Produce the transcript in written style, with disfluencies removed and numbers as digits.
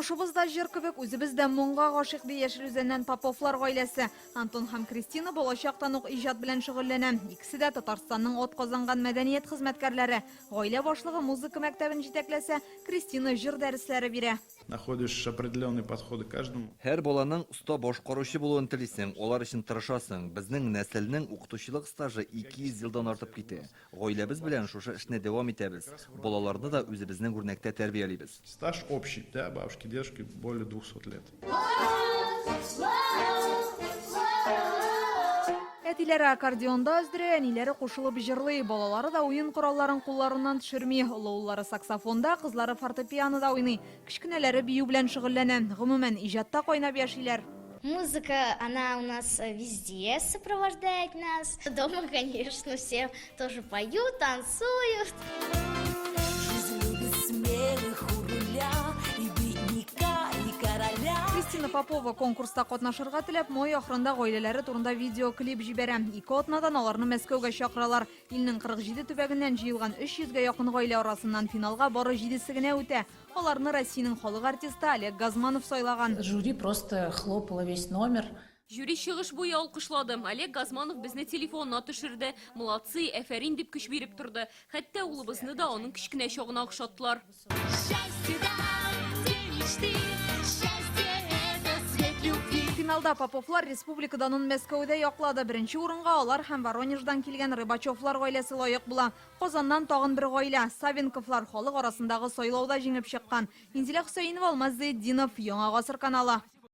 Тормышыбыз да жер кебек, үзебез дә моңга гашык ди Яшел Үзәннән Поповлар гаиләсе. Антон һәм Кристина балачактан ук иҗат белән шөгыльләнә. Икесе дә Татарстанның атказанган мәдәният хезмәткәрләре. Гаилә башлыгы музыка мәктәбен җитәкләсә, Кристина җыр дәресләре бирә. Находишь определенные подходы к каждому. Һәр баланың оста башкаручы булуын телисең, алар өчен тырышасың. Безнең нәселнең укытучылык стажы 200 елдан артып китә. Гаиләбез белән шушы эшне дәвам итәбез. Балаларны да үзебезнең үрнәктә тәрбиялибез. Стаж общий, да, бабушки, дедушки более 200 лет. Әтиләре аккордеонда өздерә, әниләре кушылып җырлый, балалары да уен коралларын кулларыннан төшерми, уллары саксофонда, кызлары фортепианода уйный, кичкенәләре бию белән шөгыльләнә. Гомумән, иҗатта кайнап яшиләр. Музыка, она у нас везде сопровождает нас. Дома, конечно, все тоже поют, танцуют. Кристина Попова конкурста катнашырга теләп, май ахырында гаиләләре турында видеоклип җибәрә. Ике атнадан аларны Мәскәүгә чакыралар. Илнең 47 төбәгеннән җыелган 300гә якын гаилә арасыннан финалга бары 7-се генә үтә. Аларны Россиянең халык артисты Олег Газманов сайлаган. Жюри просто хлопало весь номер. Жюри чыгыш буе алкышлады. Олег Газманов безне телефонына төшерде. Молодцы, әфәрин дип көч биреп торды. Хәтта улыбызны да аның кичкенә чагына охшаттылар. Финалда Поповлар республика данын Мәскәүдә яклады. Беренче урынга алар һәм Воронеждан килгән Рыбачевлар гаиләсе лаек була. Казаннан тагын бер гаилә Савенковлар халык арасындагы сайлауда җиңеп чыккан. Инзилә Хөсәенова, Алмаз Зәйдинов, Яңа гасыр каналы.